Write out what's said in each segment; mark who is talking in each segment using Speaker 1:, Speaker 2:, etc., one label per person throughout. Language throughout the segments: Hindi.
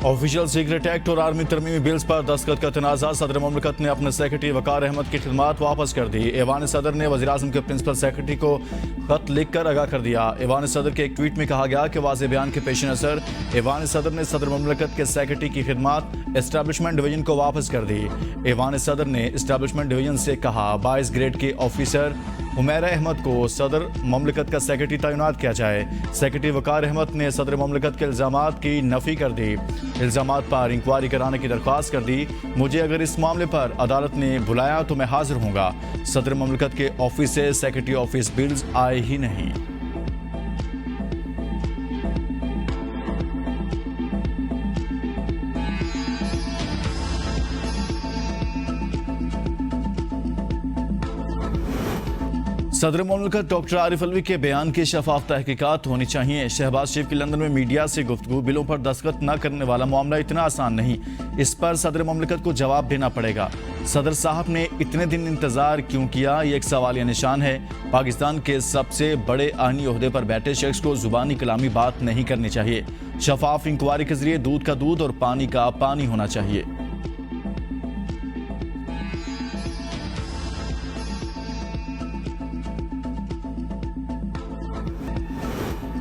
Speaker 1: ऑफिशियल सीक्रेट एक्ट और आर्मी तरमीमी बिल्स पर दस्तखत का तनाज़ा। सदर मुमलिकत ने अपने सेक्रेटरी वकार अहमद की खिदमात वापस कर दी। ऐवान सदर ने वज़ीर-ए-आज़म के प्रिंसिपल सेक्रेटरी को खत लिख कर आगाह कर दिया। ऐवान सदर के एक ट्वीट में कहा गया कि वाज़ेह बयान के पेश नज़र ऐवान सदर ने सदर मुमलिकत के सेक्रेटरी की खिदमात एस्टैब्लिशमेंट डिवीजन को वापस कर दी। ऐवान सदर ने एस्टैब्लिशमेंट डिवीजन से कहा 22 ग्रेड के ऑफिसर हुमैरा अहमद को सदर मुमलिकत का सेक्रेटरी तैनात किया जाए। सेक्रेटरी वकार अहमद ने सदर मुमलिकत के इल्ज़ामात की नफ़ी कर दी। इल्ज़ामात पर इंक्वायरी कराने की दरख्वास्त कर दी। मुझे अगर इस मामले पर अदालत ने बुलाया तो मैं हाजिर होऊंगा। सदर मुमलिकत के ऑफिस से सेक्रेटरी ऑफिस बिल्स आए ही नहीं। सदर मुमलिकत डॉक्टर आरिफ अलवी के बयान की शफाफ तहकीकात होनी चाहिए। शहबाज शरीफ की लंदन में मीडिया से गुफ्तगू बिलों पर दस्तखत न करने वाला मामला इतना आसान नहीं, इस पर सदर मुमलिकत को जवाब देना पड़ेगा। सदर साहब ने इतने दिन इंतजार क्यों किया, ये एक सवालिया निशान है। पाकिस्तान के सबसे बड़े आईनी ओहदे पर बैठे शख्स को जुबानी कलामी बात नहीं करनी चाहिए। शफाफ इंक्वायरी के जरिए दूध का दूध और पानी का पानी होना चाहिए।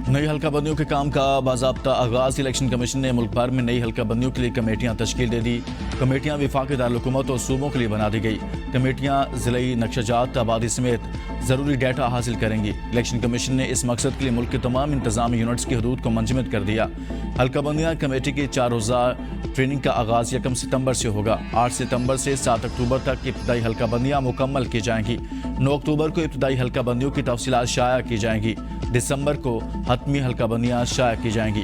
Speaker 1: नई हल्का बंदियों के काम का बाज़ाब्ता आगाज। इलेक्शन कमीशन ने मुल्क भर में नई हल्का बंदियों के लिए कमेटियां तश्कील दे दी। कमेटियां विफाकी दारुल-हुकूमत और सूबों के लिए बना दी गई। कमेटियां ज़िलाई नक्शाजात आबादी समेत ज़रूरी डाटा हासिल करेंगी। इलेक्शन कमीशन ने इस मकसद के लिए मुल्क के तमाम इंतजामी यूनिट्स की हदूद को मंजमद कर दिया। हल्का बंदियां कमेटी की 4 रोज़ा ट्रेनिंग का आगाज 1 सितंबर से होगा। 8 सितंबर से 7 अक्टूबर तक इब्तदाई हल्का बंदियां मुकम्मल की जाएंगी। 9 अक्टूबर को इब्तदाई हल्का बंदियों की तफसीलात शाया की जाएंगी। दिसंबर को हतमी हल्का बंदियां शाया की जाएंगी।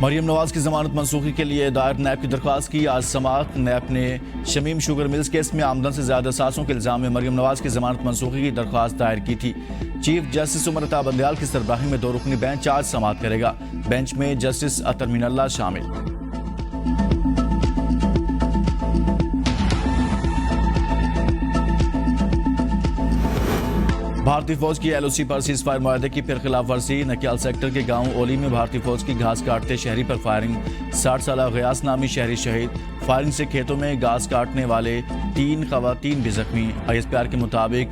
Speaker 1: मरियम नवाज की जमानत मंसूखी के लिए दायर नैब की दरख्वास्त की आज समाअत। नैब ने शमीम शुगर मिल्स केस में आमदन से ज्यादा सासों के इल्जाम में मरियम नवाज की जमानत मंसूखी की दरख्वास्त दायर की थी। चीफ जस्टिस उमर अता बंदयाल की सरबराही में 2 रुकनी बेंच आज समाअत करेगा। बेंच में जस्टिस अतर मिनल्ला शामिल। भारतीय फौज की LOC पर सीजफायर मुआहदे की फिर खिलाफ वर्जी। नकियाल सेक्टर के गांव ओली में भारतीय फौज की घास काटते शहरी पर फायरिंग। 60 साल गयास नामी शहरी शहीद। फायरिंग से खेतों में घास काटने वाले 3 खवातीन भी जख्मी। ISPR के मुताबिक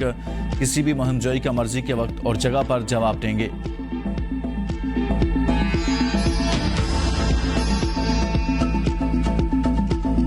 Speaker 1: किसी भी मुहिम जोई का मर्जी के वक्त और जगह पर जवाब देंगे।